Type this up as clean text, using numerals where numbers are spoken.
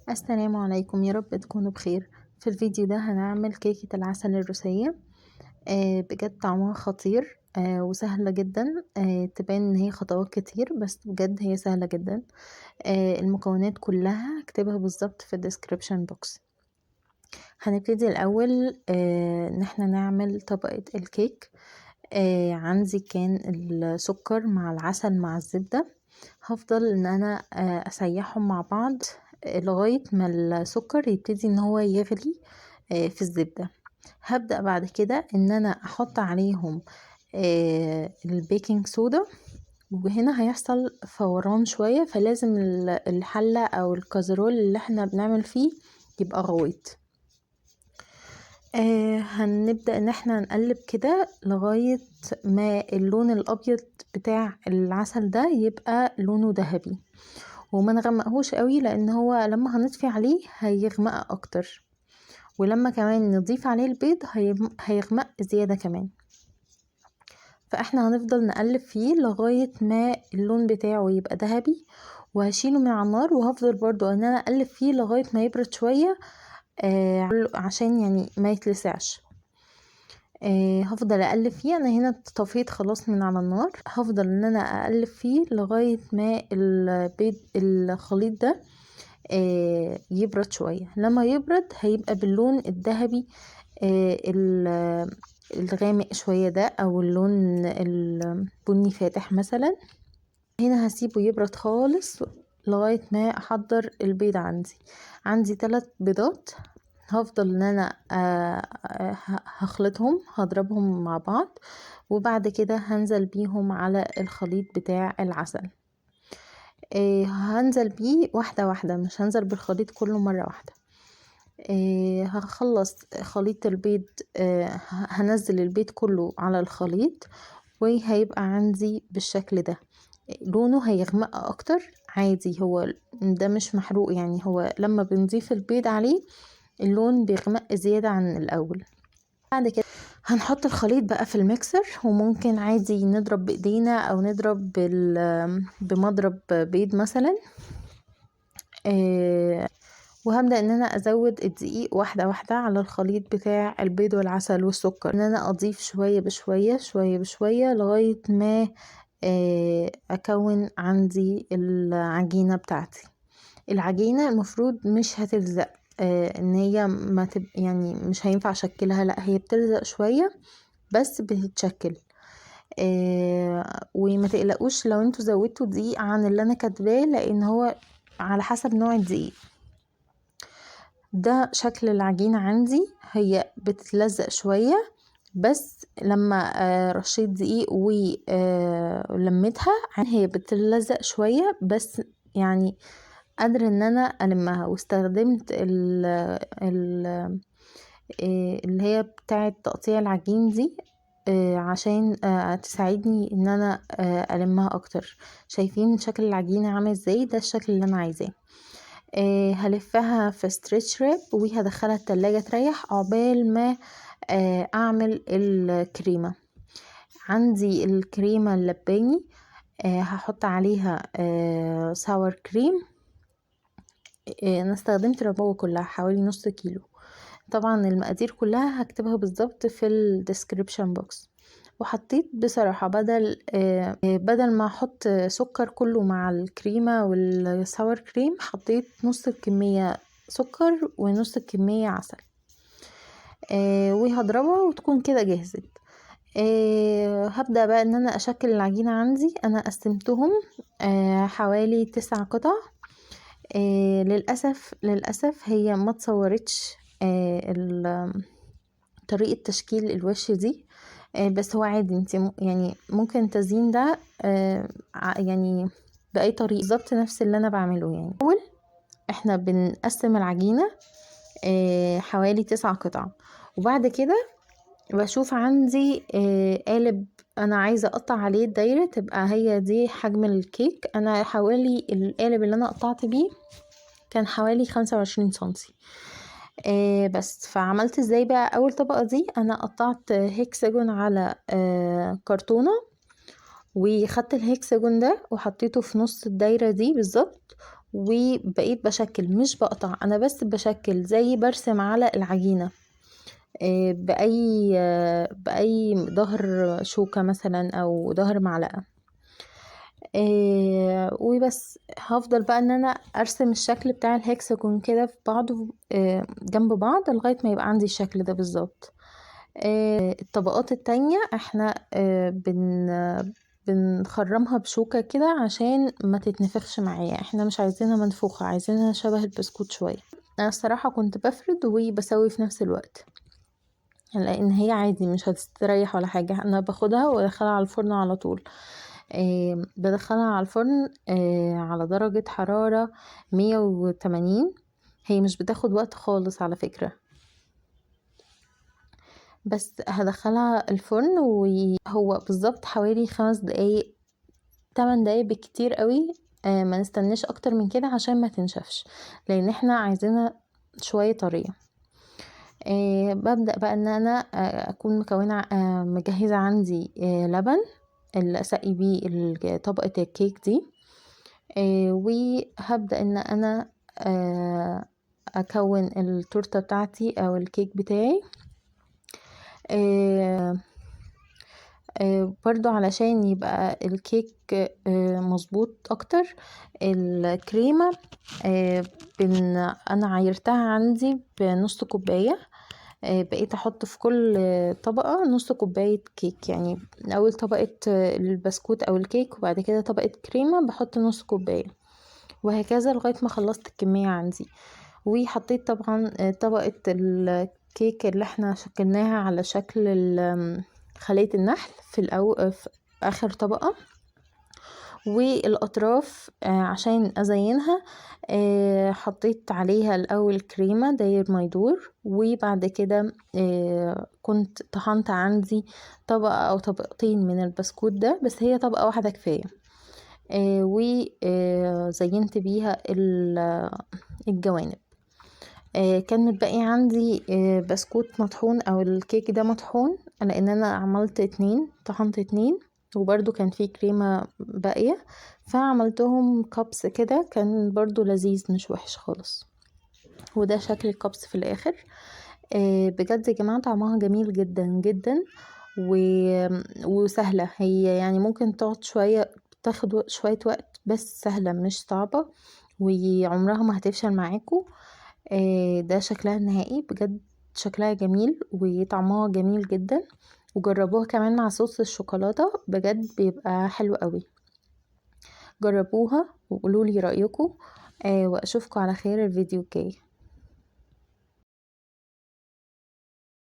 السلام عليكم، يا رب تكونوا بخير. في الفيديو ده هنعمل كيكة العسل الروسية. بجد طعمها خطير وسهلة جدا. تبان ان هي خطوات كتير بس بجد هي سهلة جدا. المكونات كلها هكتبها بالظبط في الديسكريبشن بوكس. هنبتدي الاول ان احنا نعمل طبقة الكيك. عندي كان السكر مع العسل مع الزبدة. هفضل ان انا اسيحهم مع بعض لغاية ما السكر يبتدي ان هو يغلي في الزبدة. هبدأ بعد كده ان انا احط عليهم البيكنج صودا، وهنا هيحصل فوران شوية، فلازم الحلة او الكازرول اللي احنا بنعمل فيه يبقى غويط. هنبدأ ان احنا نقلب كده لغاية ما اللون الابيض بتاع العسل ده يبقى لونه ذهبي، وما نغمقهوش قوي لان هو لما هنطفي عليه هيغمق اكتر، ولما كمان نضيف عليه البيض هيغمق زيادة كمان. فاحنا هنفضل نقلب فيه لغاية ما اللون بتاعه يبقى ذهبي، وهشيله من على النار، وهفضل برضو ان انا اقلب فيه لغاية ما يبرد شوية عشان يعني ما يتلسعش. هفضل اقلب فيه. انا هنا طفيت خلاص من على النار، هفضل ان انا اقلب فيه لغاية ما الخليط ده يبرد شوية. لما يبرد هيبقى باللون الذهبي الغامق شوية ده، او اللون البني فاتح مثلا. هنا هسيبه يبرد خالص لغاية ما احضر البيض. عندي 3 بيضات. هفضل ان انا هخلطهم، هضربهم مع بعض، وبعد كده هنزل بيهم على الخليط بتاع العسل. هنزل بيه واحدة واحدة، مش هنزل بالخليط كله مرة واحدة. هخلص خليط البيض. هنزل البيض كله على الخليط، وهيبقى عندي بالشكل ده. لونه هيغمق اكتر عادي، هو ده مش محروق يعني، هو لما بنضيف البيض عليه اللون بيغمق زيادة عن الاول. بعد كده هنحط الخليط بقى في الميكسر، وممكن عادي نضرب بايدينا او نضرب بمضرب بيض مثلا. وهبدأ ان انا ازود الدقيق واحدة واحدة على الخليط بتاع البيض والعسل والسكر، ان انا اضيف شوية بشوية شوية بشوية لغاية ما اكون عندي العجينة بتاعتي. العجينة المفروض مش هتلزق، ان هي ما يعني مش هينفع اشكلها، لا هي بتلزق شوية بس بتتشكل. وما تقلقوش لو انتوا زودتوا دقيق عن اللي انا كاتباه، لان هو على حسب نوع الدقيق. ده شكل العجينة عندي، هي بتتلزق شوية، بس لما رشيت دقيق ولميتها هي بتلزق شوية بس، يعني قادرة ان انا المها. واستخدمت اللي هي بتاعة تقطيع العجين دي عشان تساعدني ان انا المها اكتر. شايفين شكل العجينة عامل ازاي؟ ده الشكل اللي انا عايزاه. هلفها في ستريتش راب وهدخلها التلاجة تريح عقبال ما اعمل الكريمة. عندي الكريمة اللباني، هحط عليها ساور كريم. انا استخدمت العبوة كلها حوالي نص كيلو. طبعا المقادير كلها هكتبها بالظبط في الديسكريبشن بوكس. وحطيت بصراحة بدل ما احط سكر كله مع الكريمة والساور كريم، حطيت نص الكمية سكر ونص الكمية عسل. وهضربها وتكون كده جهزت. هبدأ بقى ان انا اشكل العجينة. عندي انا قسمتهم حوالي 9 قطع. للأسف هي ما تصورتش طريقة تشكيل الوش دي. بس هو عادي، انت يعني ممكن التزيين ده يعني بأي طريقة بالظبط نفس اللي انا بعمله. يعني اول احنا بنقسم العجينة حوالي 9 قطع، وبعد كده بشوف عندي قالب انا عايزة اقطع عليه الدايرة تبقى هي دي حجم الكيك. انا حوالي القالب اللي انا قطعت بيه كان حوالي 25 سنتي. بس فعملت ازاي بقى؟ اول طبقة دي انا قطعت هيكساجون على كرتونة، وخدت الهيكساجون ده وحطيته في نص الدايرة دي بالظبط، وبقيت بشكل مش بقطع، انا بس بشكل زي برسم على العجينة بأي ظهر شوكة مثلا او ظهر معلقة. وبس هفضل بقى ان انا ارسم الشكل بتاع الهكساجون كده في بعضه جنب بعض لغاية ما يبقى عندي الشكل ده بالظبط. الطبقات التانية احنا بنخرمها بشوكة كده عشان ما تتنفخش معايا، احنا مش عايزينها منفوخة، عايزينها شبه البسكوت شوية. انا الصراحة كنت بفرد وبسوي في نفس الوقت، لان هي عادي مش هتستريح ولا حاجة. انا باخدها وادخلها على الفرن على طول. بدخلها على الفرن على درجة حرارة 180. هي مش بتاخد وقت خالص على فكرة، بس هدخلها الفرن وهو بالظبط حوالي 5 دقايق 8 دقايق بالكتير قوي. ما نستناش اكتر من كده عشان ما تنشفش، لان احنا عايزينها شوية طرية. ببدأ بقى ان انا اكون مكونة مجهزة عندي لبن اللي اسقي بيه طبقة الكيك دي. وهبدأ ان انا اكون التورتة بتاعتي او الكيك بتاعي. برضو علشان يبقى الكيك مظبوط اكتر، الكريمة انا عايرتها عندي بنص كوباية. بقيت احط في كل طبقة نص كوباية كيك، يعني اول طبقة البسكوت او الكيك وبعد كده طبقة كريمة بحط نص كوباية، وهكذا لغاية ما خلصت الكمية عندي. وحطيت طبعا طبقة الكيك اللي احنا شكلناها على شكل خلية النحل في اخر طبقة، والاطراف عشان ازينها حطيت عليها الاول كريمة داير ما يدور، وبعد كده كنت طحنت عندي طبقة او طبقتين من البسكوت ده، بس هي طبقة واحدة كفاية. وزينت بيها الجوانب. كان متبقي عندي بسكوت مطحون او الكيك ده مطحون، لان انا عملت 2 طحنت 2 وبرده كان فيه كريمة باقية، فعملتهم كابس كده، كان برضو لذيذ مش وحش خالص. وده شكل الكابس في الاخر. بجد يا جماعة طعمها جميل جدا جدا وسهلة، هي يعني ممكن تقعد شوية، تاخد شوية وقت، بس سهلة مش صعبة وعمرها ما هتفشل معاكم. ده شكلها النهائي، بجد شكلها جميل وطعمها جميل جدا، وجربوها كمان مع صوص الشوكولاتة بجد بيبقى حلو قوي. جربوها وقولولي رأيكم، واشوفكم على خير الفيديو الجاي.